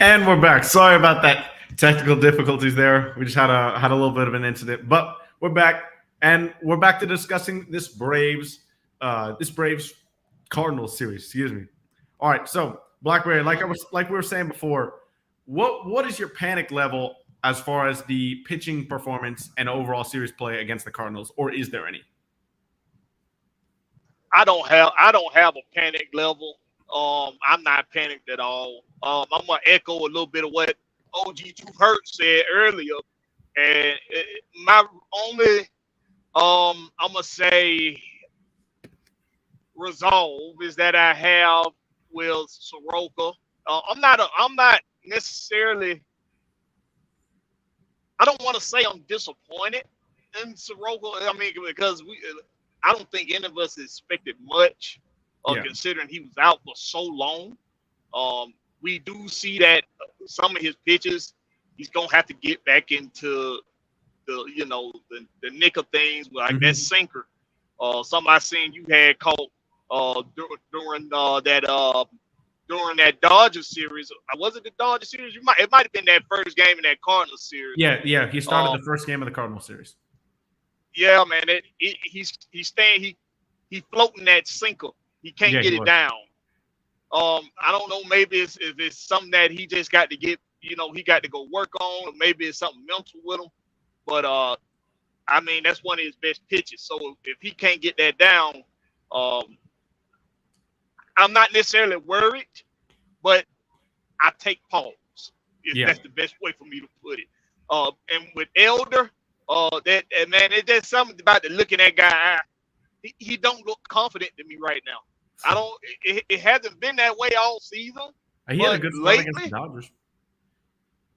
And we're back. Sorry about that technical difficulties there. We just had a little bit of an incident, but we're back, and we're back to discussing this Braves Cardinals series. Excuse me. All right, so Blackberry, like we were saying before, what is your panic level as far as the pitching performance and overall series play against the Cardinals, or is there any? I don't have a panic level. I'm not panicked at all. I'm gonna echo a little bit of what OG Two Hurt said earlier, and my only I'm gonna say resolve is that I have with Soroka. I'm not necessarily. I don't want to say I'm disappointed in Soroka. I mean, because I don't think any of us expected much, Yeah. considering he was out for so long. We do see that some of his pitches, he's gonna have to get back into the nick of things, like that sinker. Somebody seen you had caught during that Dodgers series. Was it the Dodgers series? It might have been that first game in that Cardinals series. Yeah. He started the first game of the Cardinals series. Yeah, man. He's floating that sinker. He can't get it down. I don't know. Maybe if it's something that he just got to get. He got to go work on. Or maybe it's something mental with him. But I mean, that's one of his best pitches. So if he can't get that down, I'm not necessarily worried, but I take pause. That's the best way for me to put it. And with Elder, man, it's just something about the look in that guy. He don't look confident to me right now. It hasn't been that way all season. He had a good start against the Dodgers.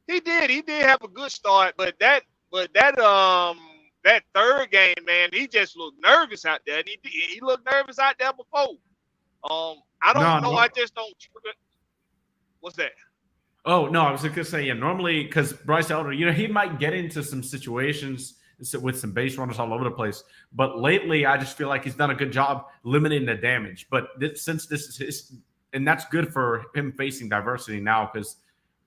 He did have a good start, but that third game, man, he just looked nervous out there. And he looked nervous out there before. I don't know. I just don't. What's that? Oh no, I was gonna say normally because Bryce Elder, he might get into some situations with some base runners all over the place, but lately I just feel like he's done a good job limiting the damage. But since this is his, and that's good for him facing diversity now because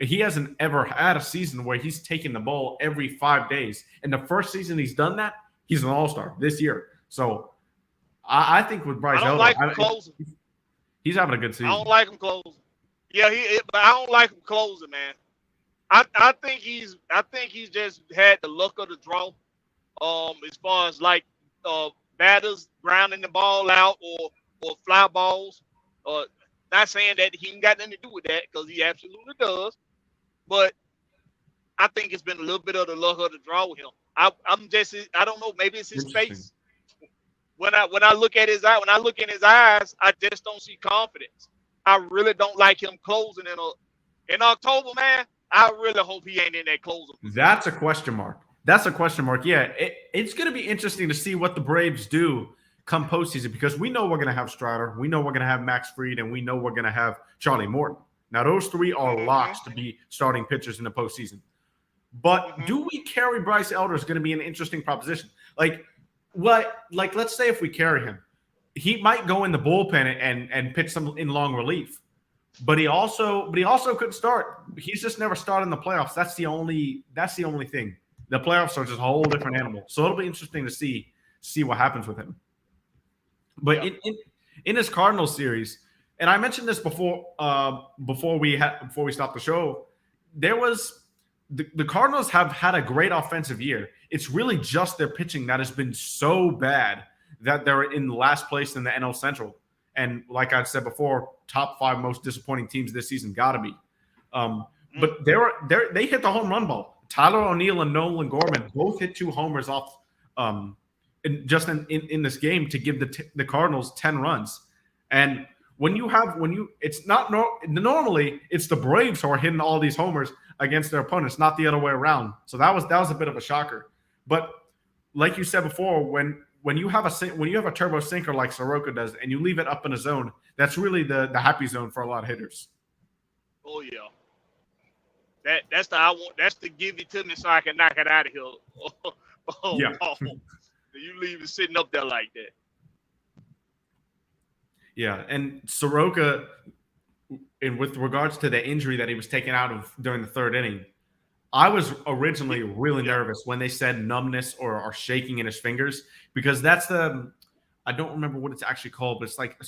he hasn't ever had a season where he's taking the ball every 5 days. And the first season he's done that, he's an all-star this year. So I think with Bryce Elder, like him closing. He's having a good season. I don't like him closing. Yeah, but I don't like him closing, man. I think he's just had the luck of the draw. As far as like batters grounding the ball out or fly balls. Not saying that he ain't got nothing to do with that because he absolutely does. But I think it's been a little bit of the luck of the draw with him. I don't know. Maybe it's his face. When I look at his eye, when I look in his eyes, I just don't see confidence. I really don't like him closing in October, man. I really hope he ain't in that closer. That's a question mark. Yeah, it's going to be interesting to see what the Braves do come postseason because we know we're going to have Strider, we know we're going to have Max Fried, and we know we're going to have Charlie Morton. Now, those three are locks to be starting pitchers in the postseason. But do we carry Bryce Elder is going to be an interesting proposition. Let's say if we carry him, he might go in the bullpen and pitch some in long relief. But he also could start. He's just never started in the playoffs. That's the only thing. The playoffs are just a whole different animal. So it'll be interesting to see what happens with him. But in this Cardinals series, and I mentioned this before we stopped the show, there was the Cardinals have had a great offensive year. It's really just their pitching that has been so bad that they're in last place in the NL Central. And like I said before, top 5 most disappointing teams this season got to be. But they hit the home run ball. Tyler O'Neill and Nolan Gorman both hit 2 homers off in this game to give the Cardinals 10 runs. And normally it's the Braves who are hitting all these homers against their opponents, not the other way around. So that was a bit of a shocker. But like you said before, when you have a turbo sinker like Soroka does, and you leave it up in a zone, that's really the happy zone for a lot of hitters. Oh yeah, that's to give it to me so I can knock it out of here. Yeah. You leave it sitting up there like that. Yeah, and Soroka, and with regards to the injury that he was taken out of during the third inning, I was originally really nervous when they said numbness or shaking in his fingers, because that's I don't remember what it's actually called, but it's like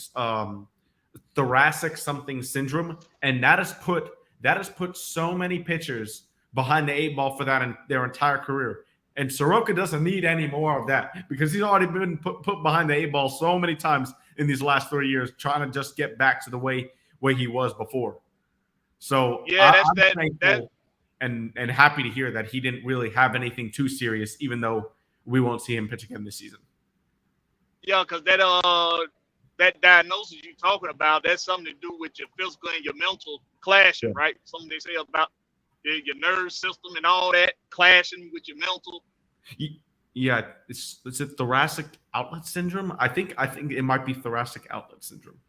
thoracic something syndrome, and that has put so many pitchers behind the eight ball for their entire career. And Soroka doesn't need any more of that, because he's already been put behind the eight ball so many times in these last 3 years, trying to just get back to the way he was before. So I'm thankful and happy to hear that he didn't really have anything too serious, even though we won't see him pitch again this season. Yeah, because that diagnosis you're talking about, that's something to do with your physical and your mental clashing, right? Something they say about your nerve system and all that clashing with your mental. Yeah, is it thoracic outlet syndrome? I think it might be thoracic outlet syndrome.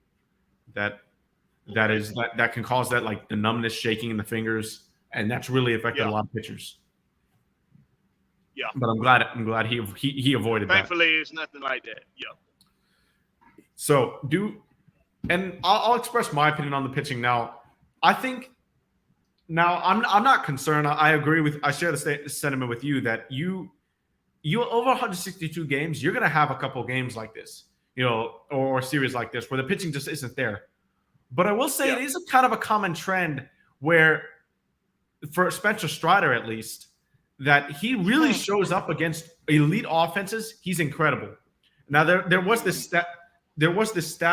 That can cause that, like the numbness, shaking in the fingers, and that's really affected a lot of pitchers. Yeah, but I'm glad he avoided that. Thankfully, it's nothing like that. Yeah. So I'll express my opinion on the pitching now. I think now I'm not concerned. I share the sentiment with you that you over 162 games, you're going to have a couple games like this, or a series like this where the pitching just isn't there. But I will say it is a kind of a common trend where, for Spencer Strider at least, that he really shows up against elite offenses. He's incredible. Now there was this stat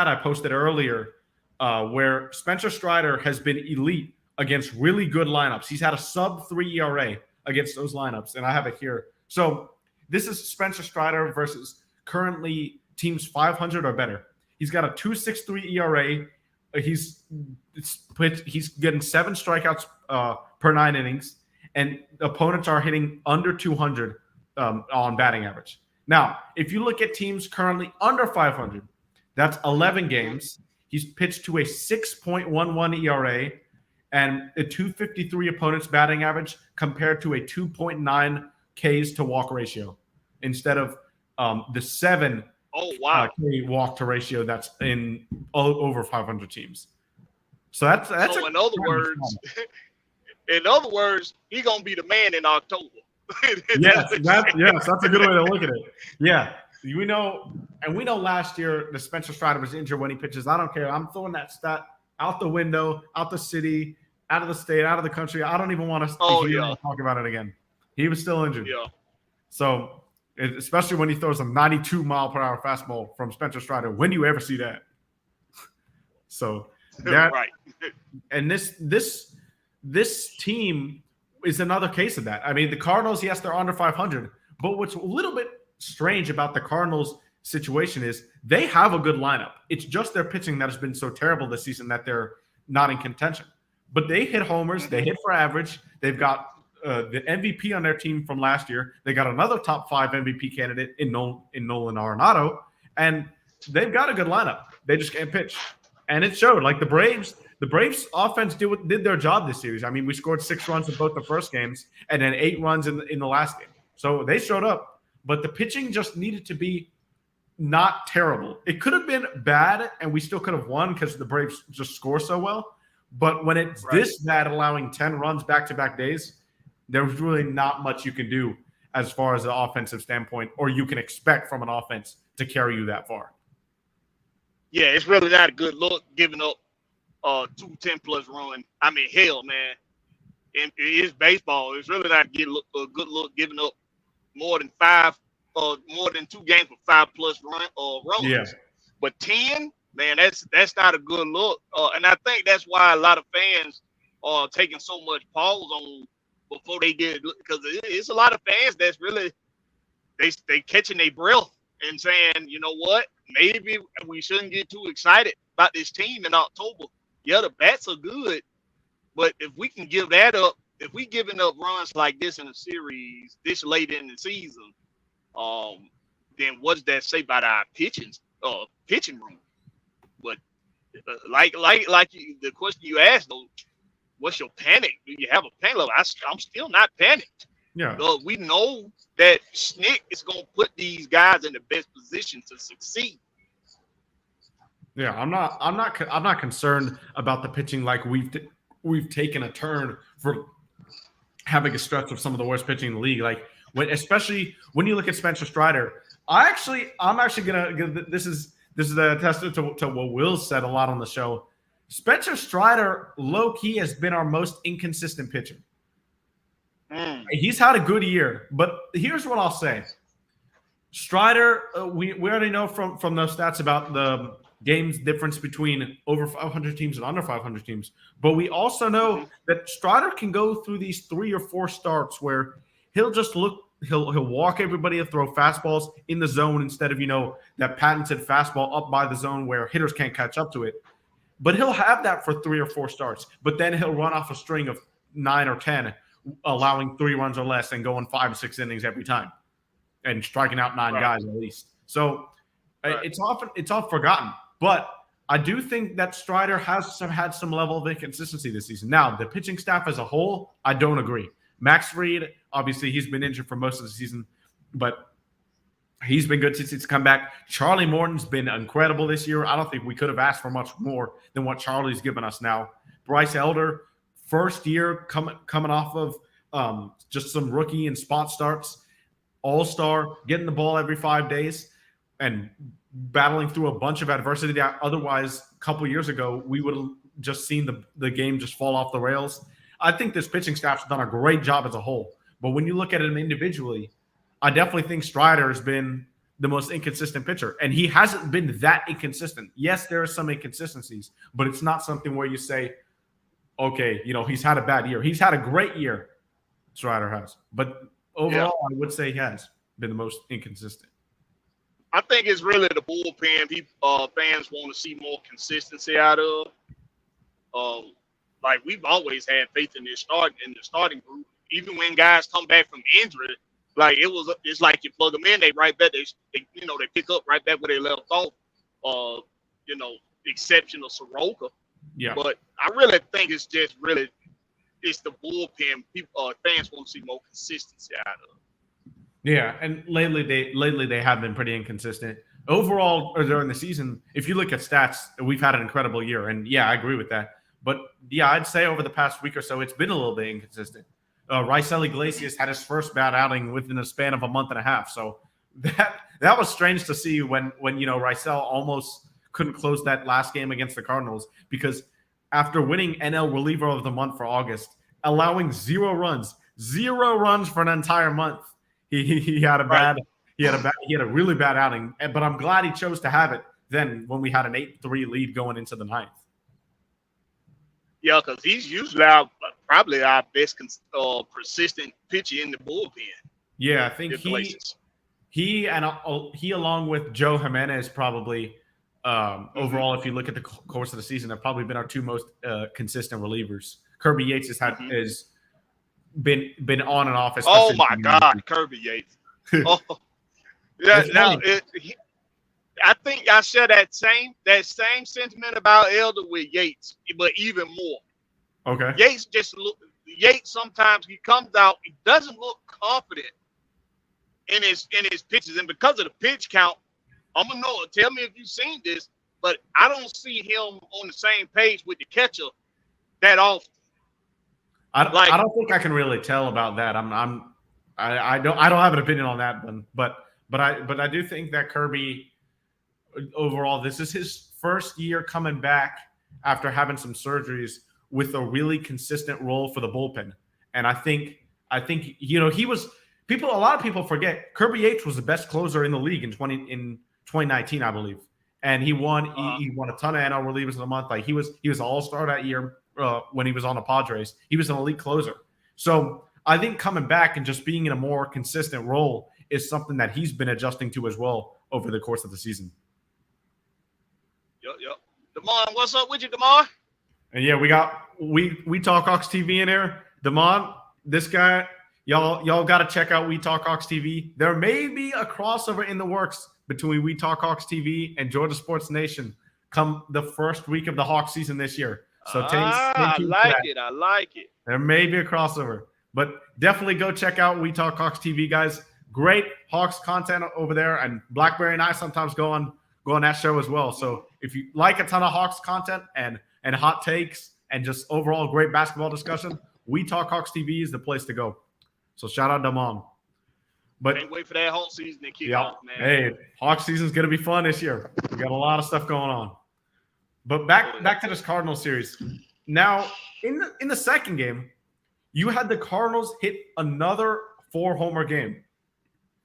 I posted earlier where Spencer Strider has been elite against really good lineups. He's had a sub-3 ERA against those lineups, and I have it here. So this is Spencer Strider versus currently teams 500 or better. He's got a 2.63 ERA. He's getting 7 strikeouts per 9 innings, and opponents are hitting under 200 on batting average. Now, if you look at teams currently under 500, that's 11 games. He's pitched to a 6.11 ERA and a 253 opponent's batting average compared to a 2.9 Ks to walk ratio instead of the 7 K walk to ratio that's in over 500 teams. So that's so in other words, he's gonna be the man in October. Yes, that's a good way to look at it. Yeah, we know last year the Spencer Strider was injured when he pitches. I don't care. I'm throwing that stat out the window, out the city, out of the state, out of the country. I don't even want to talk about it again. He was still injured. Yeah. So, especially when he throws a 92-mile-per-hour fastball from Spencer Strider. When do you ever see that? So that right. And this team is another case of that. I mean, the Cardinals, yes, they're under 500, but what's a little bit strange about the Cardinals situation is they have a good lineup. It's just their pitching that has been so terrible this season that they're not in contention. But they hit homers, they hit for average. They've got the MVP on their team from last year. They got another top 5 MVP candidate in Nolan Arenado, and they've got a good lineup. They just can't pitch, and it showed. Like the Braves offense did their job this series. I mean, we scored 6 runs in both the first games, and then 8 runs in the last game. So they showed up, but the pitching just needed to be not terrible. It could have been bad, and we still could have won because the Braves just score so well. But when it's this bad, allowing 10 runs back-to-back days, there's really not much you can do as far as the offensive standpoint, or you can expect from an offense to carry you that far. Yeah, it's really not a good look giving up 2 10-plus run. I mean, hell, man, it is baseball. It's really not a good look giving up more than 2 games for 5-plus runs. Yeah. But 10, man, that's not a good look. And I think that's why a lot of fans are taking so much pause on before they get, because it's a lot of fans that's really they catching their breath and saying, you know what, maybe we shouldn't get too excited about this team in October. Yeah, the bats are good, but if we can give that up, if we giving up runs like this in a series this late in the season, then what does that say about our pitching room? But like the question you asked though, what's your panic? Do you have a panic level? I'm still not panicked. Yeah. We know that Schnick is going to put these guys in the best position to succeed. Yeah, I'm not concerned about the pitching. Like we've taken a turn for having a stretch of some of the worst pitching in the league. Like especially when you look at Spencer Strider, I'm actually gonna this is a testament to what Will said a lot on the show. Spencer Strider, low key, has been our most inconsistent pitcher. He's had a good year, but here's what I'll say. Strider, we already know from those stats about the games difference between over 500 teams and under 500 teams. But we also know that Strider can go through these 3 or 4 starts where he'll walk everybody and throw fastballs in the zone instead of, that patented fastball up by the zone where hitters can't catch up to it. But he'll have that for 3 or 4 starts. But then he'll run off a string of 9 or 10, allowing 3 runs or less and going 5 or 6 innings every time and striking out 9 guys at least. So it's often forgotten. But I do think that Strider has had some level of inconsistency this season. Now, the pitching staff as a whole, I don't agree. Max Fried, obviously, he's been injured for most of the season, but he's been good since he's come back. Charlie Morton's been incredible this year. I don't think we could have asked for much more than what Charlie's given us now. Bryce Elder, first year coming off of just some rookie and spot starts, all-star, getting the ball every 5 days, and battling through a bunch of adversity that otherwise a couple years ago we would have just seen the game just fall off the rails. I think this pitching staff's done a great job as a whole. But when you look at him individually, I definitely think Strider has been the most inconsistent pitcher. And he hasn't been that inconsistent. Yes, there are some inconsistencies, but it's not something where you say, okay, he's had a bad year. He's had a great year, Strider has. But overall, I would say he has been the most inconsistent. I think it's really the bullpen fans want to see more consistency out of. Like we've always had faith in the starting group, even when guys come back from injury. Like it's like you plug them in, they right back. They pick up right back where they left off. Exception of Soroka. Yeah. But I really think it's just it's the bullpen. Fans want to see more consistency out of. Yeah, and lately they have been pretty inconsistent. Overall, or during the season, if you look at stats, we've had an incredible year, and I agree with that. But I'd say over the past week or so, it's been a little bit inconsistent. Raisel Iglesias had his first bad outing within a span of a month and a half, so that was strange to see when Raisel almost couldn't close that last game against the Cardinals, because after winning NL Reliever of the Month for August, allowing 0 runs for an entire month. He had a really bad outing, but I'm glad he chose to have it then when we had an 8-3 lead going into the 9th. Yeah, because he's usually probably our best persistent pitcher in the bullpen. Yeah, I think he along with Joe Jimenez probably overall, if you look at the course of the season, have probably been our 2 most consistent relievers. Kirby Yates has been on and off. Oh my God, Kirby Yates! Oh, yeah. Now I think I share that same sentiment about Elder with Yates, but even more. Okay. Yates sometimes he comes out, he doesn't look confident in his pitches, and because of the pitch count, I'm gonna know. Tell me if you've seen this, but I don't see him on the same page with the catcher that often. I don't think I can really tell about that. I don't have an opinion on that one, but I do think that Kirby overall, this is his first year coming back after having some surgeries with a really consistent role for the bullpen. And I think he was a lot of people forget Kirby Yates was the best closer in the league in 2019, I believe. And he won he won a ton of NL relievers of the month. Like he was an all-star that year when he was on the Padres. He was an elite closer. So I think coming back and just being in a more consistent role is something that he's been adjusting to as well over the course of the season. Yep. Damon, what's up with you, Damon? And we got We Talk Hawks TV in here. Damon, this guy, y'all got to check out We Talk Hawks TV. There may be a crossover in the works between We Talk Hawks TV and Georgia Sports Nation come the first week of the Hawks season this year. So I like it. There may be a crossover, but definitely go check out We Talk Hawks TV, guys. Great Hawks content over there, and Blackberry and I sometimes go on that show as well. So if you like a ton of Hawks content and hot takes and just overall great basketball discussion, We Talk Hawks TV is the place to go. So shout out to Mom. But can't wait for that whole season to kick yeah, off, man. hey, Hawks season's gonna be fun this year. We got a lot of stuff going on. But back to this Cardinals series. Now, in the second game, you had the Cardinals hit another 4-homer game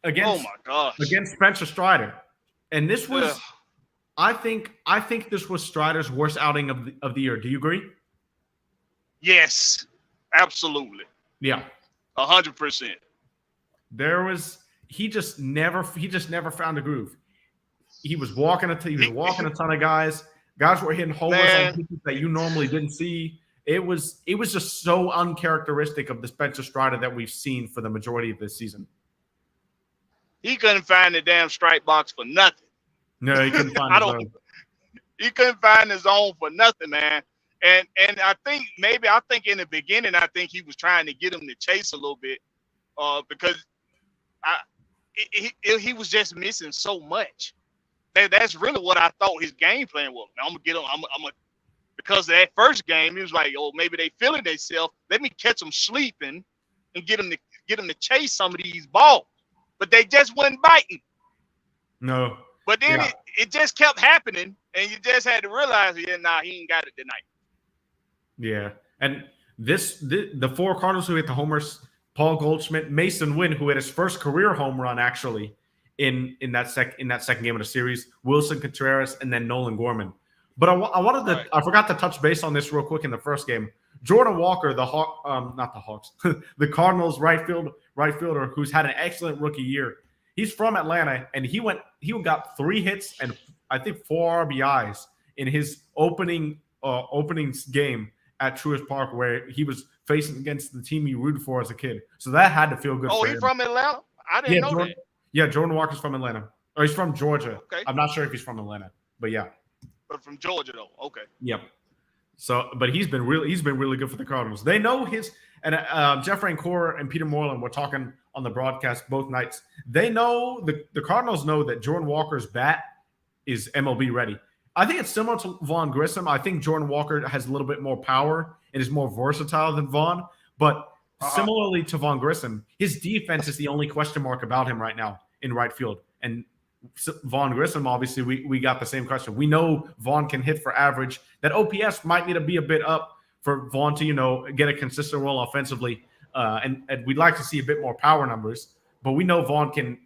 against Spencer Strider, and this was, I think this was Strider's worst outing of the year. Do you agree? Yes, absolutely. Yeah, 100%. He just never found a groove. He was walking a ton of guys. Guys were hitting homers on pitches that you normally didn't see. It was just so uncharacteristic of the Spencer Strider that we've seen for the majority of this season. He couldn't find the damn strike box for nothing. No, he couldn't find his zone. He couldn't find his zone for nothing, man. And I think in the beginning, I think he was trying to get him to chase a little bit, because he was just missing so much. That's really what I thought his game plan was. I'm gonna get him. I'm gonna, because of that first game, he was like, "Oh, maybe they feeling themselves. Let me catch them sleeping and get them to chase some of these balls." But they just wasn't biting. No. But then it just kept happening, and you just had to realize, he ain't got it tonight. Yeah, and the 4 Cardinals who hit the homers: Paul Goldschmidt, Mason Wynn, who had his first career home run actually in that second game of the series, Wilson Contreras, and then Nolan Gorman. But I forgot to touch base on this real quick in the first game. Jordan Walker, not the Hawks, the Cardinals right fielder, who's had an excellent rookie year. He's from Atlanta, and he got 3 hits and I think 4 RBIs in his opening game at Truist Park, where he was facing against the team he rooted for as a kid. So that had to feel good. Oh, he's from Atlanta? I didn't know that. Yeah, Jordan Walker's from Atlanta, or he's from Georgia. Okay. I'm not sure if he's from Atlanta, but yeah. But from Georgia though. Okay. Yep. So, but he's been really good for the Cardinals. They know his, and Jeff Rancourt and Peter Moreland were talking on the broadcast both nights. They know the Cardinals know that Jordan Walker's bat is MLB ready. I think it's similar to Vaughn Grissom. I think Jordan Walker has a little bit more power and is more versatile than Vaughn. But similarly to Vaughn Grissom, his defense is the only question mark about him right now in right field. And Vaughn Grissom, obviously, we got the same question. We know Vaughn can hit for average. That OPS might need to be a bit up for Vaughn to, get a consistent role offensively. And we'd like to see a bit more power numbers. But we know Vaughn can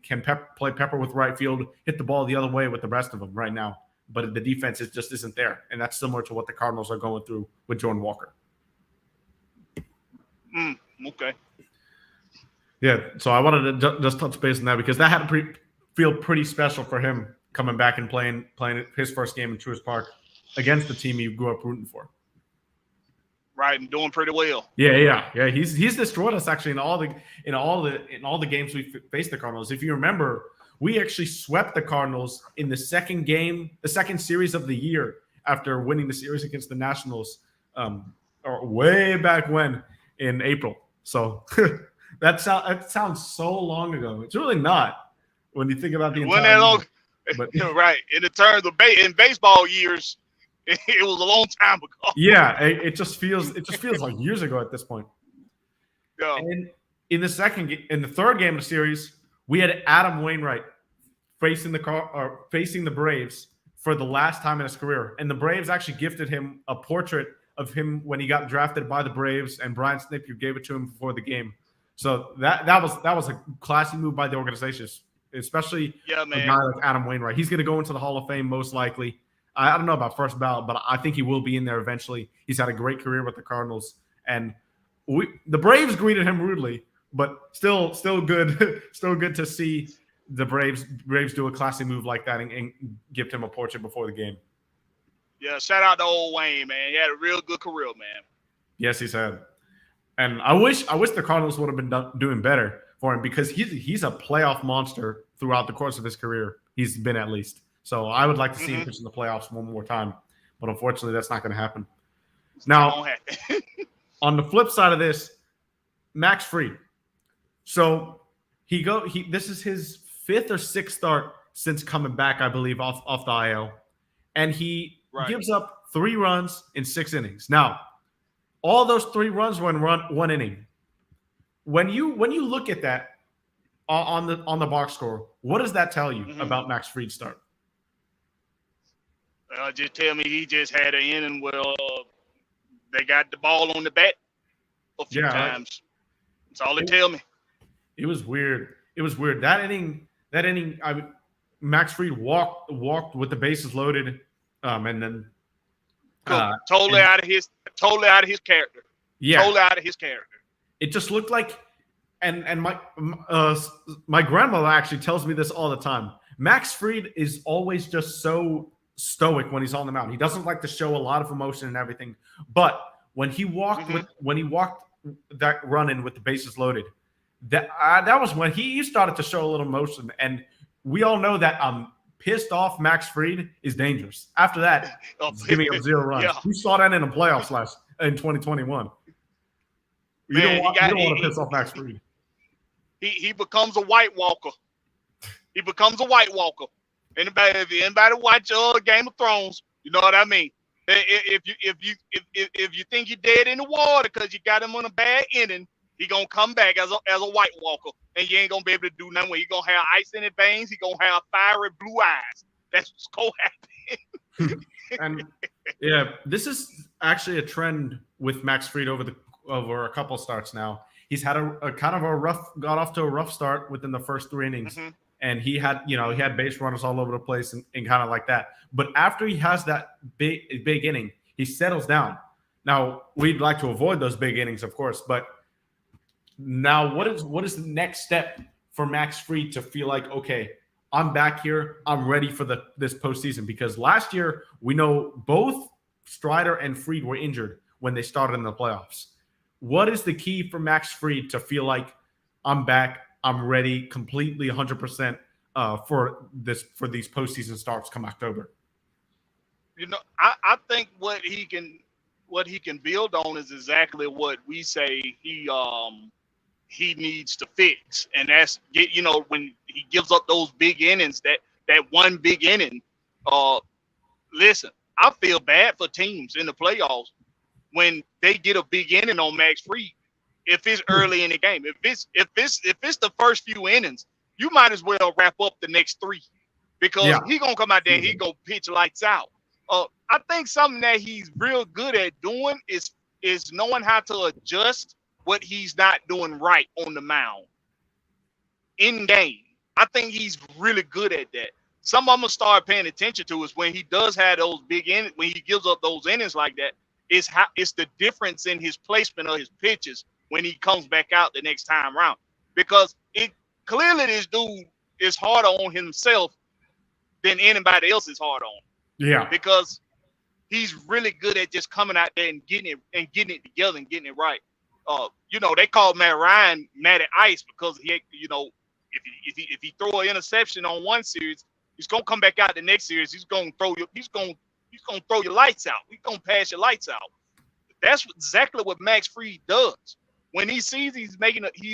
play pepper with right field, hit the ball the other way with the rest of them right now. But the defense just isn't there. And that's similar to what the Cardinals are going through with Jordan Walker. Okay. Yeah, so I wanted to just touch base on that because that had to feel pretty special for him coming back and playing his first game in Truist Park against the team he grew up rooting for. Right, and doing pretty well. Yeah. He's destroyed us actually in all the games we faced the Cardinals. If you remember, we actually swept the Cardinals in the second series of the year after winning the series against the Nationals, or way back when in April. So that sounds so long ago. It's really not when you think about the entire. That long, but right. In the terms of in baseball years, it was a long time ago. Yeah, it just feels like years ago at this point. Yeah. And in the third game of the series, we had Adam Wainwright facing the Braves for the last time in his career, and the Braves actually gifted him a portrait of him when he got drafted by the Braves, and Brian Snitker gave it to him before the game. So that was a classy move by the organization, especially a guy like Adam Wainwright. He's going to go into the Hall of Fame most likely. I don't know about first ballot, but I think he will be in there eventually. He's had a great career with the Cardinals, and the Braves greeted him rudely, but still good, still good to see the Braves do a classy move like that and gift him a portrait before the game. Yeah, shout out to old Wayne, man. He had a real good career, man. Yes, he's had. And I wish the Cardinals would have been doing better for him because he's a playoff monster throughout the course of his career. He's been at least. So I would like to see him pitch in the playoffs one more time. But unfortunately, that's not going to happen. Now, on the flip side of this, Max Fried. So this is his 5th or 6th start since coming back, I believe, off the IL. and he Right. gives up 3 runs in 6 innings. Now, all those 3 runs were in one inning. When you look at that on the box score, what does that tell you about Max Fried's start? Just tell me he just had an inning where they got the ball on the bat a few times. That's all it tell me. It was weird. That inning, Max Fried walked with the bases loaded, and then totally out of his character. Yeah, totally out of his character. It just looked like, and my grandmother actually tells me this all the time. Max Fried is always just so stoic when he's on the mound. He doesn't like to show a lot of emotion and everything, but when he walked that run in with the bases loaded, that was when he started to show a little emotion. And we all know that pissed off Max Fried is dangerous. After that, giving up 0 runs. We saw that in the playoffs in 2021. You don't want to piss off Max Fried. He becomes a White Walker. He becomes a White Walker. Anybody watch Game of Thrones, you know what I mean. If you think you're dead in the water because you got him on a bad inning, he gonna come back as a White Walker, and you ain't gonna be able to do nothing. He gonna have ice in his veins. He gonna have fiery blue eyes. That's what's gonna happen. And yeah, this is actually a trend with Max Fried over a couple starts now. He's had got off to a rough start within the first 3 innings. And he had base runners all over the place and kind of like that. But after he has that big inning, he settles down. Now, we'd like to avoid those big innings, of course. But now what is the next step for Max Fried to feel like, okay, I'm back here. I'm ready for this postseason? Because last year, we know both Strider and Fried were injured when they started in the playoffs. What is the key for Max Fried to feel like I'm back? I'm ready completely 100% for these postseason starts come October. I think what he can build on is exactly what we say he needs to fix, and that's when he gives up those big innings, that one big inning. Listen, I feel bad for teams in the playoffs when they get a big inning on Max Fried. If it's early in the game, if it's the first few innings, you might as well wrap up the next 3, because he gonna come out there and he gonna pitch lights out. I think something that he's real good at doing is knowing how to adjust what he's not doing right on the mound in game. I think he's really good at that. Some I'm gonna start paying attention to is when he does have those big innings, when he gives up those innings like that. It's the difference in his placement of his pitches when he comes back out the next time around, because it clearly this dude is harder on himself than anybody else is hard on. Yeah, because he's really good at just coming out there and getting it together and getting it right. They call Matt Ryan Matt at Ice because if he throw an interception on one series, he's gonna come back out the next series. He's gonna throw your lights out. He's gonna pass your lights out. That's exactly what Max Fried does. When he sees he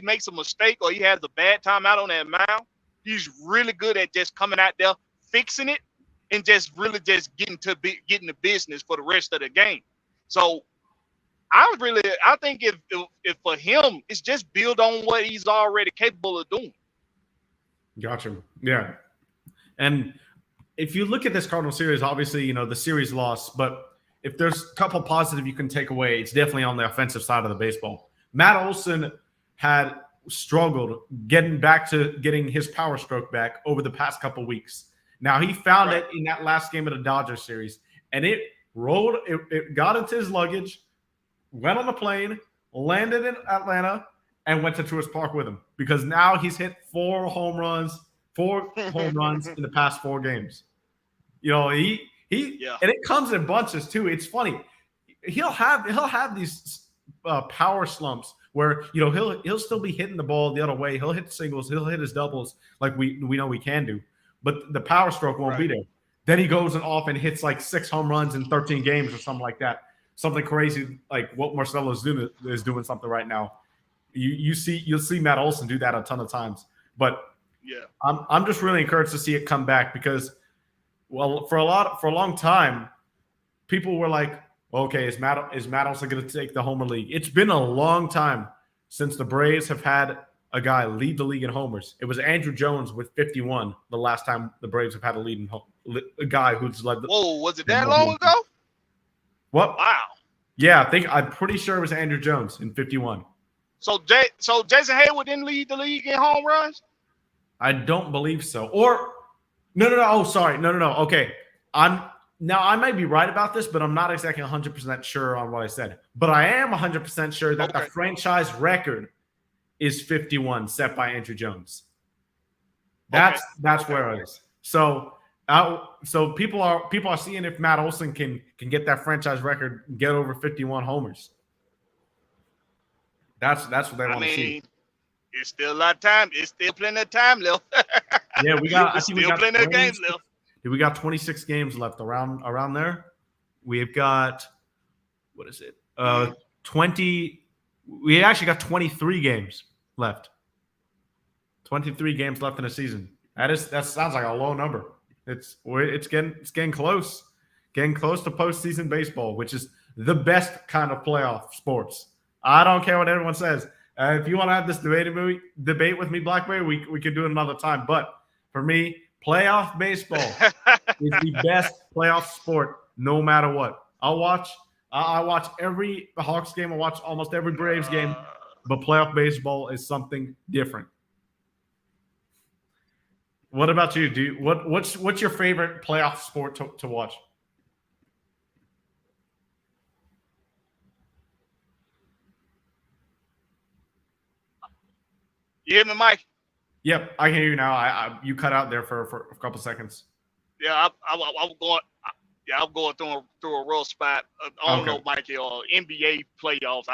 makes a mistake or he has a bad time out on that mound, he's really good at just coming out there, fixing it, and just really just getting the business for the rest of the game. So I think if for him, it's just build on what he's already capable of doing. Gotcha. Yeah. And if you look at this Cardinals series, obviously, the series lost, but if there's a couple positive you can take away, it's definitely on the offensive side of the baseball. Matt Olson had struggled getting his power stroke back over the past couple weeks. Now he found it in that last game of the Dodgers series, and it got into his luggage, went on the plane, landed in Atlanta, and went to Truist Park with him, because now he's hit 4 home runs in the past 4 games. And it comes in bunches too. It's funny. He'll have these power slumps where he'll still be hitting the ball the other way. He'll hit singles, he'll hit his doubles like we know he can do, but the power stroke won't be there. Then he goes off and hits like 6 home runs in 13 games or something like that. Something crazy like what Marcelo is doing something right now. You'll see Matt Olson do that a ton of times. But I'm just really encouraged to see it come back, because Well, for a long time, people were like, okay, is Matt Olson going to take the Homer League? It's been a long time since the Braves have had a guy lead the league in homers. It was Andrew Jones with 51 the last time the Braves have had a guy who's led the. Whoa, was it that long ago? What? Wow. Yeah, I'm pretty sure it was Andrew Jones in 51. So Jason Hayward didn't lead the league in home runs? I don't believe so. Or no. Oh, sorry. No. Okay. I might be right about this, but I'm not exactly 100% sure on what I said. But I am 100% sure that the franchise record is 51 set by Andrew Jones. That's where it is. So people are seeing if Matt Olson can get that franchise record, get over 51 homers. That's what they want to see. It's still a lot of time. It's still plenty of time left. Yeah, we got plenty of games left. We got 26 games left around there. We've got 20. We actually got 23 games left. 23 games left in a season. That sounds like a low number. It's getting close. Getting close to postseason baseball, which is the best kind of playoff sports. I don't care what everyone says. If you want to have this debate with me, Blackberry, we can do it another time. But for me, playoff baseball is the best playoff sport, no matter what. I watch every Hawks game. I watch almost every Braves game. But playoff baseball is something different. What about you? What's your favorite playoff sport to watch? You hear me, Mike? Yep, I can hear you now. You cut out there for a couple seconds. Yeah, I'm going. Yeah, I'm going through a rough spot. I don't know, Mike. NBA playoffs.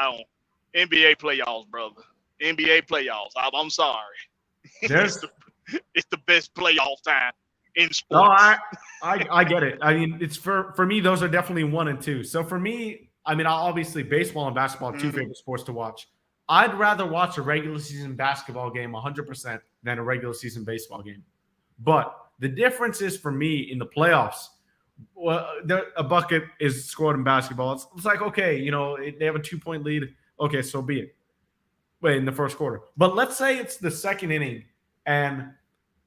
NBA playoffs, brother. NBA playoffs. I'm sorry. It's the best playoff time in sports. No, I get it. I mean, it's for me. Those are definitely 1 and 2. So for me, I mean, obviously, baseball and basketball are two favorite sports to watch. I'd rather watch a regular season basketball game 100% than a regular season baseball game. But the difference is for me in the playoffs, a bucket is scored in basketball. It's like, okay, they have a 2-point lead. Okay, so be it. Wait, in the first quarter. But let's say it's the second inning and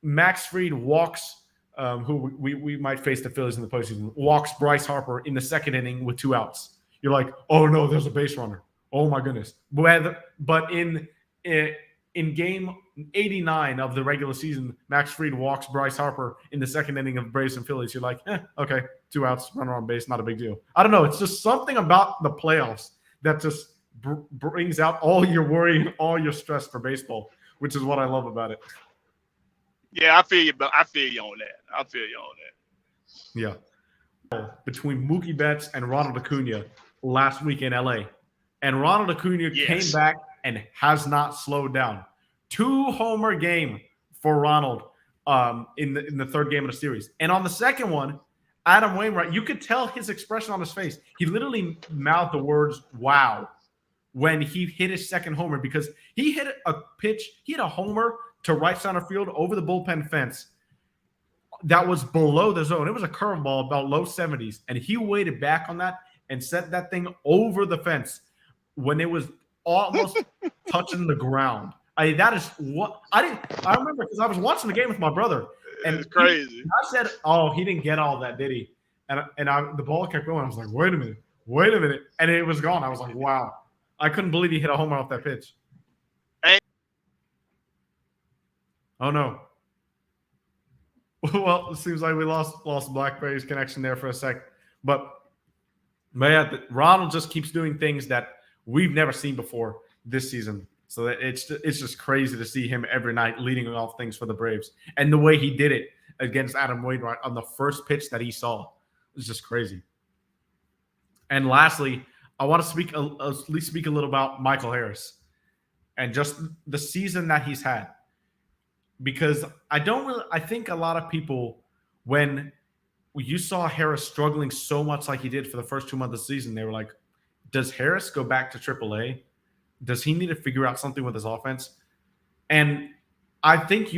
Max Fried walks, who we might face the Phillies in the postseason, walks Bryce Harper in the second inning with 2 outs. You're like, oh, no, there's a base runner. Oh my goodness! But in game 89 of the regular season, Max Fried walks Bryce Harper in the second inning of Braves and Phillies. You're like, okay, 2 outs, runner on base, not a big deal. I don't know. It's just something about the playoffs that just brings out all your worry and all your stress for baseball, which is what I love about it. Yeah, I feel you, but I feel you on that. Yeah. Between Mookie Betts and Ronald Acuna last week in LA. And Ronald Acuna came back and has not slowed down. 2-homer game for Ronald in the third game of the series. And on the second one, Adam Wainwright, you could tell his expression on his face. He literally mouthed the words, wow, when he hit his second homer because he hit a homer to right center field over the bullpen fence that was below the zone. It was a curveball about low 70s. And he waited back on that and set that thing over the fence when it was almost touching the ground. That is what I remember because I was watching the game with my brother, and it's crazy. I said, "Oh, he didn't get all that, did he?" And the ball kept going. I was like, "Wait a minute," and it was gone. I was like, "Wow!" I couldn't believe he hit a homer off that pitch. Oh no! Well, it seems like we lost Blackberry's connection there for a sec, but yeah, Ronald just keeps doing things that we've never seen before this season. So it's just crazy to see him every night leading off things for the Braves. And the way he did it against Adam Wainwright on the first pitch that he saw was just crazy. And lastly, I want to speak a little about Michael Harris and just the season that he's had. Because I think a lot of people, when you saw Harris struggling so much like he did for the first 2 months of the season, they were like, does Harris go back to AAA? Does he need to figure out something with his offense? And I think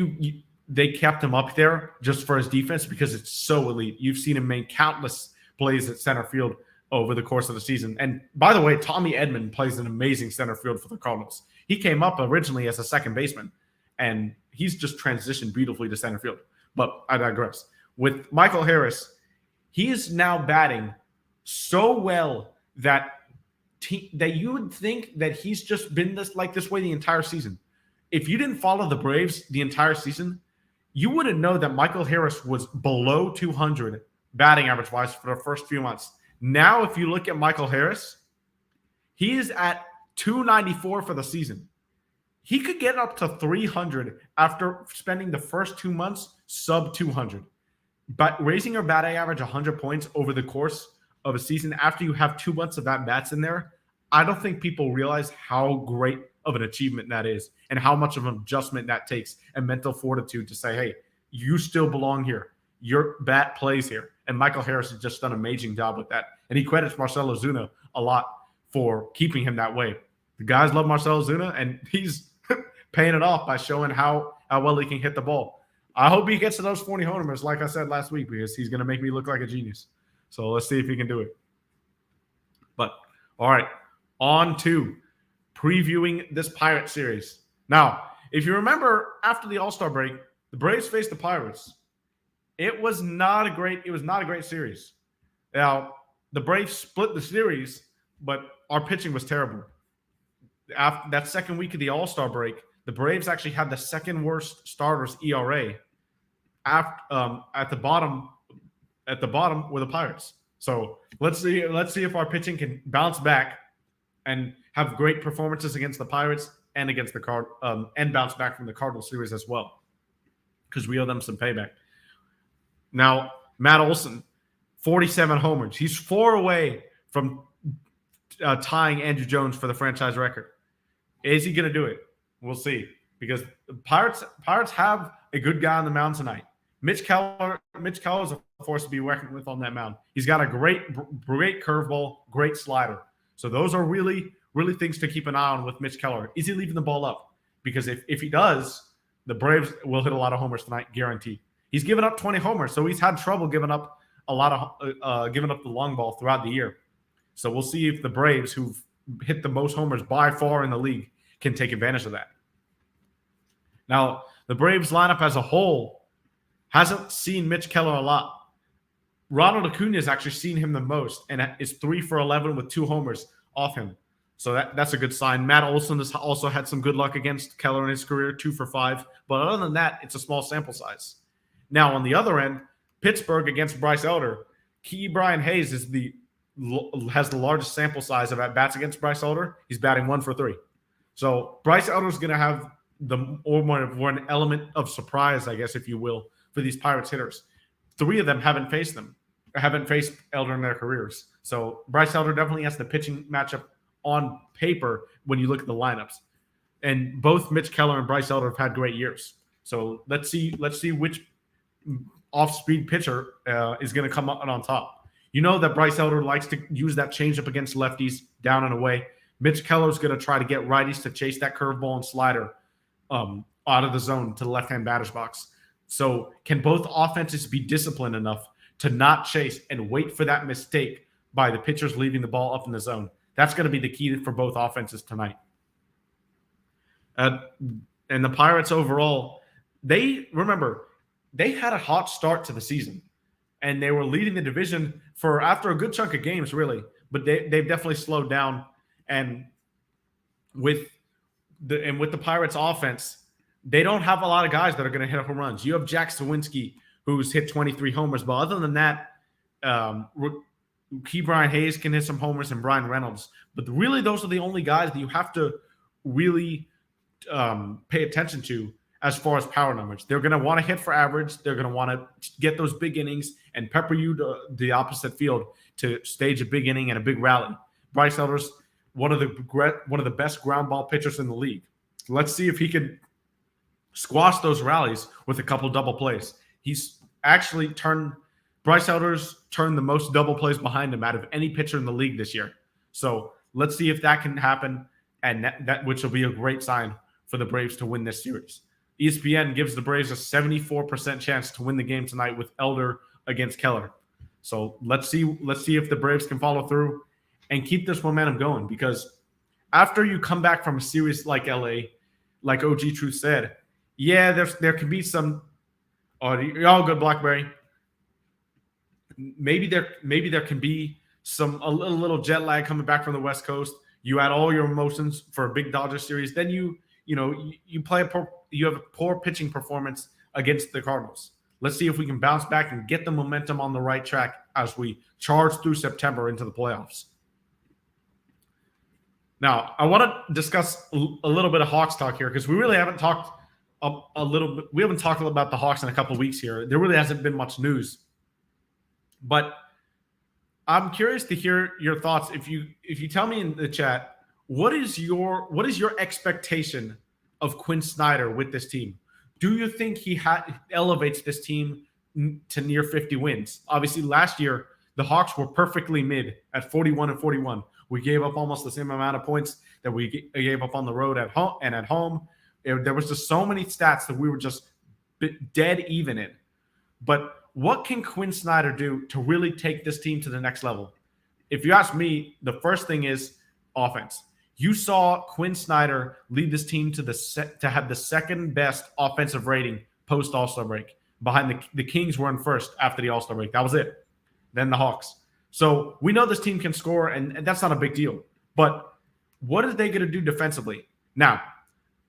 they kept him up there just for his defense because it's so elite. You've seen him make countless plays at center field over the course of the season. And by the way, Tommy Edman plays an amazing center field for the Cardinals. He came up originally as a second baseman, and he's just transitioned beautifully to center field. But I digress. With Michael Harris, he is now batting so well that you would think that he's just been this way the entire season. If you didn't follow the Braves the entire season, you wouldn't know that Michael Harris was below 200 batting average-wise for the first few months. Now, if you look at Michael Harris, he is at 294 for the season. He could get up to 300 after spending the first 2 months sub 200. But raising your batting average 100 points over the course of a season after you have 2 months of at-bats in there, I don't think people realize how great of an achievement that is and how much of an adjustment that takes and mental fortitude to say, hey, you still belong here. Your bat plays here. And Michael Harris has just done an amazing job with that. And he credits Marcell Ozuna a lot for keeping him that way. The guys love Marcell Ozuna, and he's paying it off by showing how well he can hit the ball. I hope he gets to those 40 homers, like I said last week, because he's going to make me look like a genius. So let's see if he can do it. But, all right, on to previewing this Pirate series. Now, if you remember, after the All-Star break, the Braves faced the Pirates. It was not a great series. Now, the Braves split the series, but our pitching was terrible. After that second week of the All-Star break, the Braves actually had the second worst starters ERA. At the bottom were the Pirates. So let's see if our pitching can bounce back and have great performances against the Pirates and against the and bounce back from the Cardinals series as well, because we owe them some payback. Now, Matt Olson, 47 homers. He's 4 away from tying Andrew Jones for the franchise record. Is he going to do it? We'll see, because the Pirates have a good guy on the mound tonight. Mitch Keller is a force to be reckoned with on that mound. He's got a great curveball, great slider. So those are really, really things to keep an eye on with Mitch Keller. Is he leaving the ball up? Because if he does, the Braves will hit a lot of homers tonight, guaranteed. He's given up 20 homers, so he's had trouble giving up giving up the long ball throughout the year. So we'll see if the Braves, who've hit the most homers by far in the league, can take advantage of that. Now, the Braves lineup as a whole hasn't seen Mitch Keller a lot. Ronald Acuna has actually seen him the most and is 3 for 11 with 2 homers off him. So that's a good sign. Matt Olson has also had some good luck against Keller in his career, 2 for 5. But other than that, it's a small sample size. Now, on the other end, Pittsburgh against Bryce Elder, Brian Hayes has the largest sample size of at-bats against Bryce Elder. He's batting 1 for 3. So Bryce Elder is going to have one element of surprise, I guess, if you will, for these Pirates hitters. 3 of them haven't faced Elder in their careers. So Bryce Elder definitely has the pitching matchup on paper when you look at the lineups. And both Mitch Keller and Bryce Elder have had great years. So let's see which off-speed pitcher is going to come up on top. You know that Bryce Elder likes to use that changeup against lefties down and away. Mitch Keller is going to try to get righties to chase that curveball and slider out of the zone to the left-hand batter's box. So can both offenses be disciplined enough to not chase and wait for that mistake by the pitchers leaving the ball up in the zone? That's going to be the key for both offenses tonight. And the Pirates overall, they had a hot start to the season, and they were leading the division after a good chunk of games, really. But they've definitely slowed down. And with the Pirates offense, they don't have a lot of guys that are going to hit home runs. You have Jack Sawinski, who's hit 23 homers, but other than that, Brian Hayes can hit some homers and Brian Reynolds. But really, those are the only guys that you have to really pay attention to as far as power numbers. They're going to want to hit for average. They're going to want to get those big innings and pepper you to the opposite field to stage a big inning and a big rally. Bryce Elder's one of the best ground ball pitchers in the league. Let's see if he can squash those rallies with a couple double plays. He's actually Bryce Elder's turned the most double plays behind him out of any pitcher in the league this year. So let's see if that can happen, and that which will be a great sign for the Braves to win this series. ESPN gives the Braves a 74% chance to win the game tonight with Elder against Keller. So let's see if the Braves can follow through and keep this momentum going, because after you come back from a series like LA, like OG Truth said, yeah, there can be some. Oh, you're all good, Blackberry. Maybe there can be a little jet lag coming back from the West Coast. You add all your emotions for a big Dodger series, then you have a poor pitching performance against the Cardinals. Let's see if we can bounce back and get the momentum on the right track as we charge through September into the playoffs. Now, I want to discuss a little bit of Hawks talk here, because we really haven't talked a little bit. We haven't talked about the Hawks in a couple of weeks here. There really hasn't been much news, but I'm curious to hear your thoughts. If you tell me in the chat, what is your expectation of Quinn Snyder with this team? Do you think he elevates this team to near 50 wins? Obviously, last year the Hawks were perfectly mid at 41-41. We gave up almost the same amount of points that we gave up on the road at home and at home. There was just so many stats that we were just dead even in. But what can Quinn Snyder do to really take this team to the next level? If you ask me, the first thing is offense. You saw Quinn Snyder lead this team to have the second best offensive rating post All-Star break. Behind the Kings were in first after the All-Star break. That was it. Then the Hawks. So we know this team can score, and that's not a big deal. But what are they going to do defensively? Now,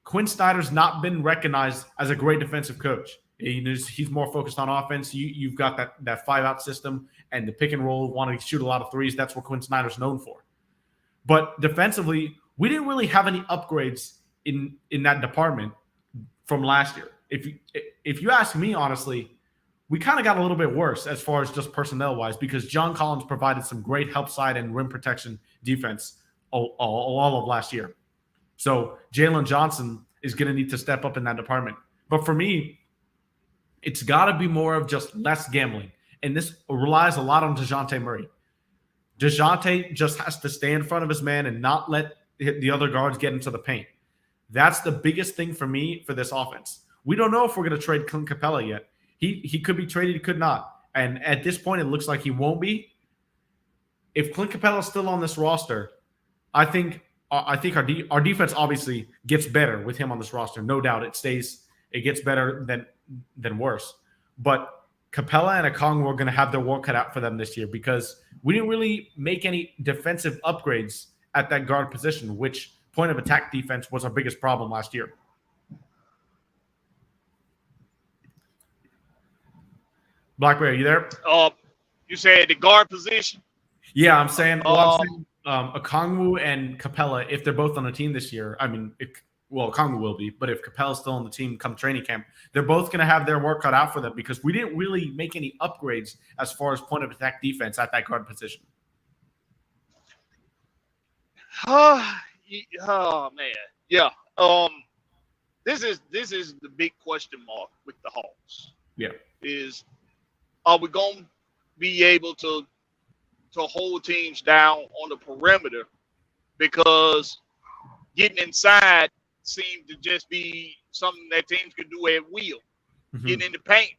Quinn Snyder's not been recognized as a great defensive coach. He's more focused on offense. You've got that 5-out system and the pick and roll, wanting to shoot a lot of threes. That's what Quinn Snyder's known for. But defensively, we didn't really have any upgrades in that department from last year. If you ask me, honestly, we kind of got a little bit worse as far as just personnel-wise, because John Collins provided some great help side and rim protection defense all of last year. So Jalen Johnson is going to need to step up in that department. But for me, it's got to be more of just less gambling. And this relies a lot on DeJounte Murray. DeJounte just has to stay in front of his man and not let the other guards get into the paint. That's the biggest thing for me for this offense. We don't know if we're going to trade Clint Capella yet. He could be traded, he could not. And at this point, it looks like he won't be. If Clint Capella is still on this roster, I think our defense obviously gets better with him on this roster. No doubt it gets better than worse. But Capella and Okongwu are going to have their work cut out for them this year, because we didn't really make any defensive upgrades at that guard position, which point of attack defense was our biggest problem last year. Blackberry, are you there? You said the guard position? Yeah, I'm saying Okongwu and Capella, if they're both on the team this year, I mean, Okongwu will be, but if Capella's still on the team come training camp, they're both going to have their work cut out for them, because we didn't really make any upgrades as far as point of attack defense at that guard position. Oh man, yeah. This is the big question mark with the Hawks. Yeah, are we going to be able to hold teams down on the perimeter? Because getting inside seemed to just be something that teams could do at will. Mm-hmm. Getting in the paint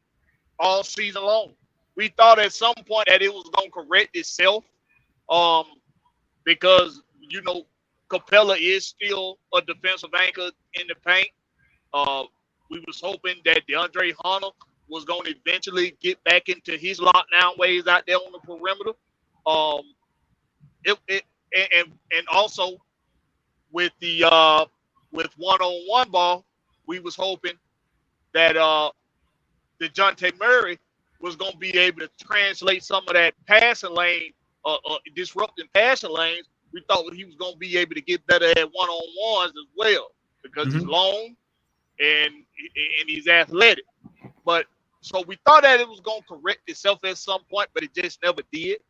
all season long. We thought at some point that it was going to correct itself, because Capella is still a defensive anchor in the paint. We was hoping that DeAndre Hunter was going to eventually get back into his lockdown ways out there on the perimeter. And also with the with one-on-one ball, we was hoping that DeJounte Murray was going to be able to translate some of that passing lane, disrupting passing lanes. We thought he was going to be able to get better at one-on-ones as well, because he's long and he's athletic. But so we thought that it was going to correct itself at some point, but it just never did.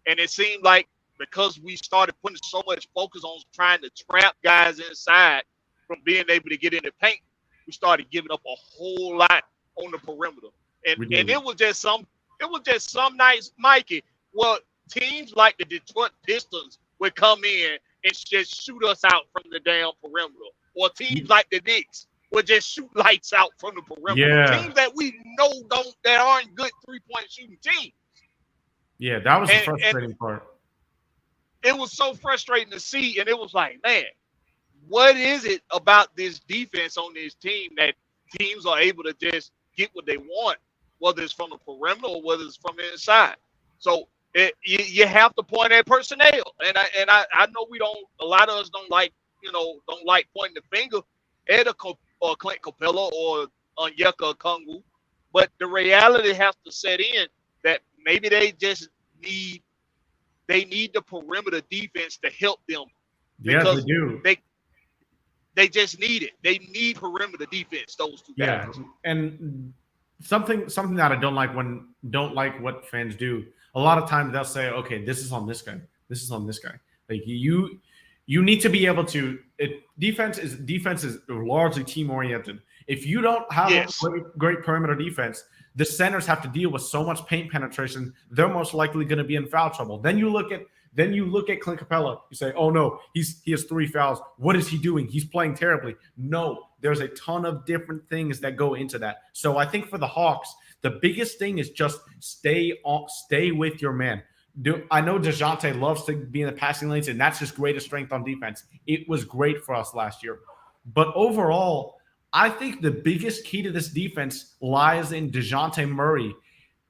And it seemed like because we started putting so much focus on trying to trap guys inside from being able to get in the paint, we started giving up a whole lot on the perimeter. And it was just some nights, Mikey, well, teams like the Detroit Pistons would come in and just shoot us out from the damn perimeter. Or teams like the Knicks will just shoot lights out from the perimeter. Yeah. Teams that we know that aren't good 3-point shooting teams. Yeah, that was the And frustrating part. it was so frustrating to see, and it was like, man, what is it about this defense on this team that teams are able to just get what they want, whether it's from the perimeter or whether it's from the inside? So you have to point at personnel, and I know a lot of us don't like pointing the finger at a Clint Capella or Onyeka Okongwu, but the reality has to set in that maybe they just need the perimeter defense to help them. Yeah, they do. They just need it. They need perimeter defense. Those two guys. Yeah, and something that I don't like what fans do. A lot of times they'll say, "Okay, this is on this guy. This is on this guy." Like you need to be able to. Defense is largely team oriented. If you don't have a great perimeter defense, the centers have to deal with so much paint penetration. They're most likely going to be in foul trouble. Then you look at Clint Capella. You say, "Oh no, he has 3 fouls. What is he doing? He's playing terribly." No, there's a ton of different things that go into that. So I think for the Hawks, the biggest thing is just stay with your man. I know DeJounte loves to be in the passing lanes, and that's his greatest strength on defense. It was great for us last year. But overall, I think the biggest key to this defense lies in DeJounte Murray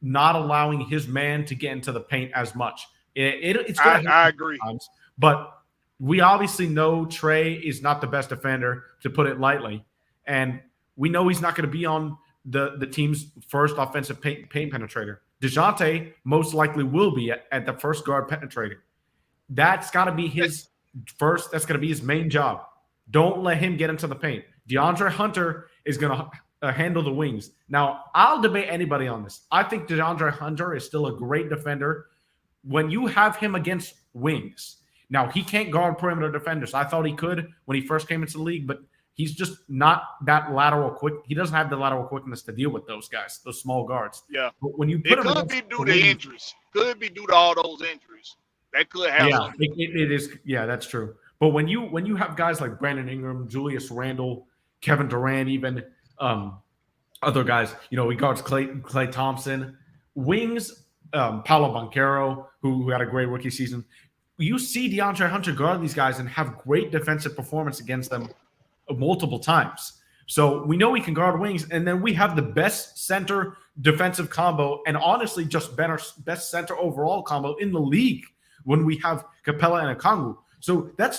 not allowing his man to get into the paint as much. I agree. Sometimes, but we obviously know Trey is not the best defender, to put it lightly. And we know he's not going to be on the team's first offensive paint penetrator. DeJounte most likely will be at the first guard penetrator. That's got to be his first. That's going to be his main job. Don't let him get into the paint. DeAndre Hunter is going to handle the wings. Now, I'll debate anybody on this. I think DeAndre Hunter is still a great defender when you have him against wings. Now, he can't guard perimeter defenders. I thought he could when he first came into the league, but he's just not that lateral quick. He doesn't have the lateral quickness to deal with those guys, those small guards. Yeah. But when you put it could be due to injuries. Could be due to all those injuries. That could have something. It is. Yeah, that's true. But when you have guys like Brandon Ingram, Julius Randle, Kevin Durant, even other guys, he guards Clay Thompson, wings, Paolo Banchero, who had a great rookie season. You see DeAndre Hunter guard these guys and have great defensive performance against them multiple times. So we know we can guard wings, and then we have the best center defensive combo, and honestly, just best center overall combo in the league when we have Capella and Okongwu. So that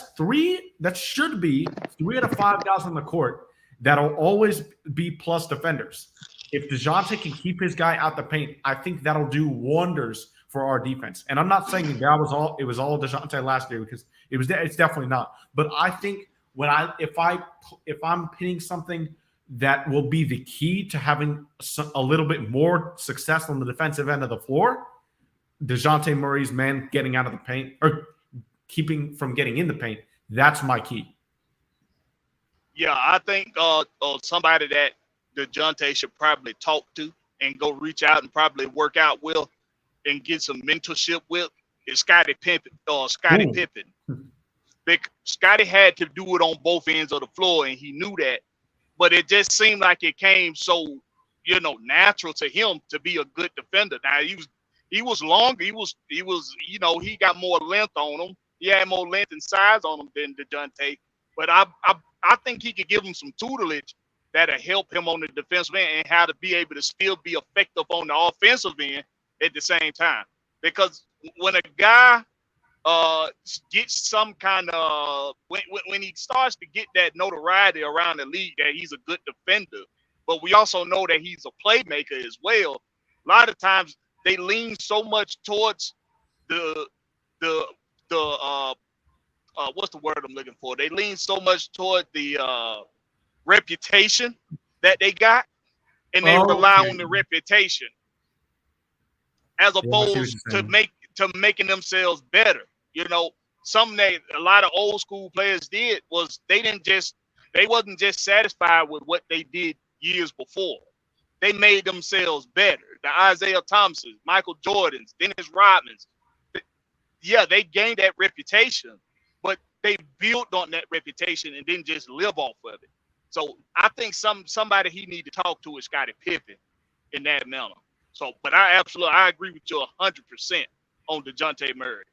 should be 3 out of 5 guys on the court that'll always be plus defenders. If DeJounte can keep his guy out the paint, I think that'll do wonders for our defense. And I'm not saying it was all DeJounte last year, because it's definitely not. But I think if I'm pinning something that will be the key to having a little bit more success on the defensive end of the floor, DeJounte Murray's man getting out of the paint or keeping from getting in the paint, that's my key. Yeah, I think somebody that DeJounte should probably talk to and go reach out and probably work out with and get some mentorship with is Scottie Pippen. Scottie had to do it on both ends of the floor, and he knew that. But it just seemed like it came so, natural to him to be a good defender. Now he was longer. He got more length on him. He had more length and size on him than DeJounte. But I think he could give him some tutelage that'll help him on the defensive end and how to be able to still be effective on the offensive end at the same time. Because when a guy gets some kind of when he starts to get that notoriety around the league that he's a good defender, but we also know that he's a playmaker as well. A lot of times they lean so much towards the what's the word I'm looking for? They lean so much toward the reputation that they got, and they rely on the reputation as opposed to making themselves better. Something that a lot of old school players did was they wasn't just satisfied with what they did years before. They made themselves better. The Isaiah Thomases, Michael Jordans, Dennis Rodmans. Yeah, they gained that reputation, but they built on that reputation and didn't just live off of it. So I think somebody he need to talk to is Scottie Pippen in that manner. So, but I agree with you 100% on DeJounte Murray.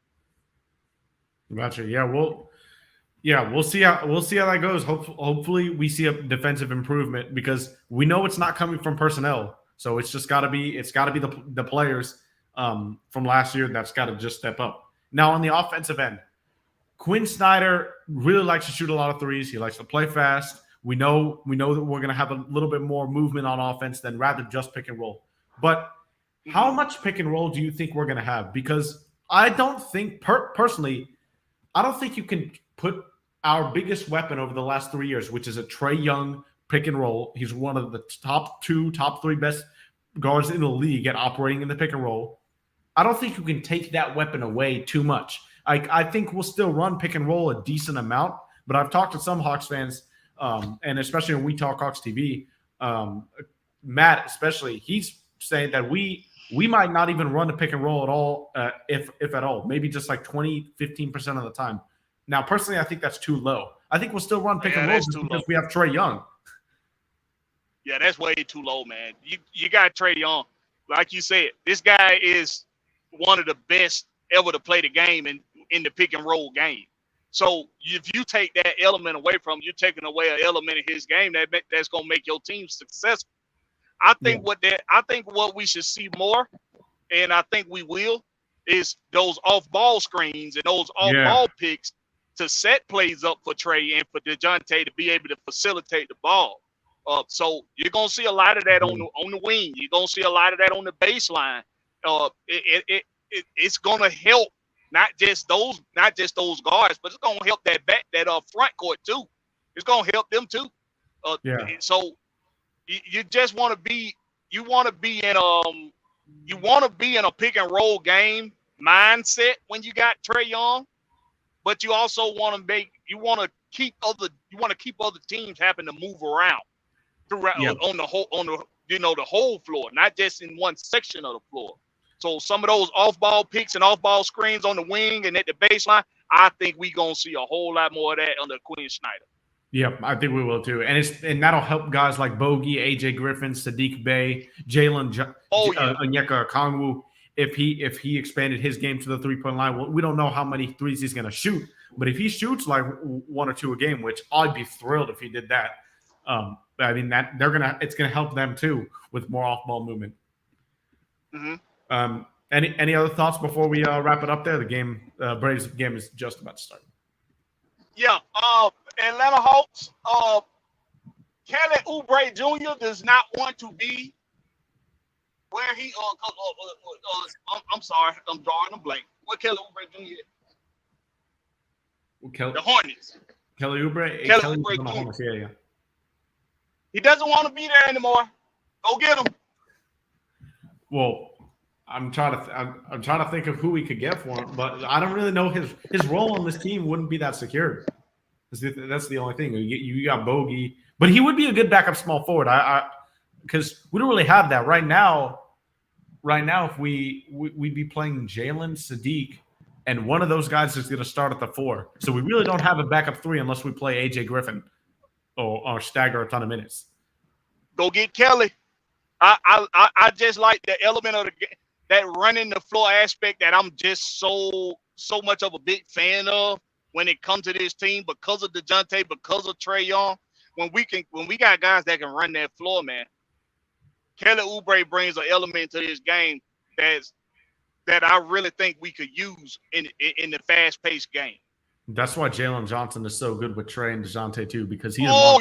Gotcha. Yeah, we'll see how that goes. Hopefully, we see a defensive improvement because we know it's not coming from personnel. So it's just got to be the players from last year that's got to just step up. Now on the offensive end, Quinn Snyder really likes to shoot a lot of threes. He likes to play fast. We know that we're going to have a little bit more movement on offense than rather just pick and roll. But how much pick and roll do you think we're going to have? Because I don't think personally, I don't think you can put our biggest weapon over the last 3 years, which is a Trae Young pick and roll. He's one of the top 3 best guards in the league at operating in the pick and roll. I don't think you can take that weapon away too much. I think we'll still run pick and roll a decent amount, but I've talked to some Hawks fans, and especially when we talk Hawks TV, Matt especially, he's saying that we might not even run the pick and roll at all, if at all, maybe just like 15% of the time. Now, personally, I think that's too low. I think we'll still run pick and roll because we have Trae Young. Yeah, that's way too low, man. You got Trae Young. Like you said, this guy is one of the best ever to play the game in the pick and roll game. So if you take that element away from him, you're taking away an element of his game that's going to make your team successful. I think what we should see more, and I think we will, is those off-ball screens and those off-ball picks to set plays up for Trae and for DeJounte to be able to facilitate the ball. So you're gonna see a lot of that on the wing. You're gonna see a lot of that on the baseline. It's gonna help not just those guards, but it's gonna help that front court too. It's gonna help them too. So you just want to be in a pick and roll game mindset when you got Trae Young, but you also want to keep other teams having to move around throughout on the whole floor, not just in one section of the floor. So some of those off-ball picks and off-ball screens on the wing and at the baseline, I think we're gonna see a whole lot more of that under Quinn Snyder. Yep, I think we will too, and that'll help guys like Bogey, AJ Griffin, Sadiq Bey, Jalen Onyeka Okongwu. If he expanded his game to the 3-point line, we don't know how many threes he's going to shoot, but if he shoots like 1 or 2 a game, which I'd be thrilled if he did that. I mean it's gonna help them too with more off-ball movement. Mm-hmm. Any other thoughts before we wrap it up there? The Braves game is just about to start. Yeah, Atlanta Hawks. Kelly Oubre Jr. does not want to be where he. I'm sorry, I'm drawing a blank. What Kelly Oubre Jr. The Hornets. Kelly Oubre. Kelly Oubre Jr. Yeah. He doesn't want to be there anymore. Go get him. Well, I'm trying to think of who we could get for him, but I don't really know his role on this team wouldn't be that secure. That's the only thing. You got Bogey, but he would be a good backup small forward. Because we don't really have that right now. Right now, if we'd be playing Jalen, Sadiq, and one of those guys is going to start at the 4. So we really don't have a backup 3 unless we play AJ Griffin or stagger a ton of minutes. Go get Kelly. I just like the element of that running the floor aspect that I'm just so much of a big fan of when it comes to this team because of DeJounte, because of Trae Young. When we got guys that can run that floor, man, Kelly Oubre brings an element to this game that I really think we could use in the fast-paced game. That's why Jalen Johnson is so good with Trae and DeJounte too, because he's a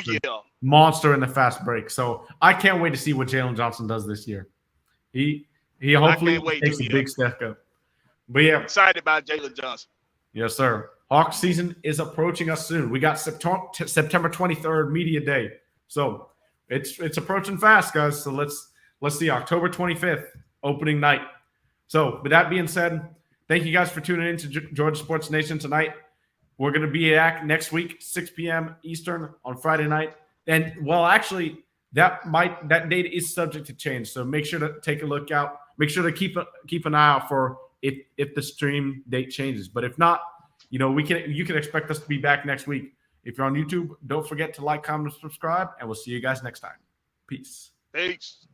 monster in the fast break. So I can't wait to see what Jalen Johnson does this year. He hopefully takes a big step up. But yeah, I'm excited about Jalen Johnson. Yes, sir. Hawks season is approaching us soon. We got September 23rd media day, so it's approaching fast, guys. So let's see, October 25th opening night. So with that being said, thank you guys for tuning in to Georgia Sports Nation tonight. We're going to be back next week, 6 p.m. Eastern on Friday night. And, well, actually, that date is subject to change. So make sure to take a look out. Make sure to keep an eye out for if the stream date changes. But if not, you can expect us to be back next week If you're on YouTube, don't forget to like, comment, and subscribe, and we'll see you guys next time. Peace. Peace.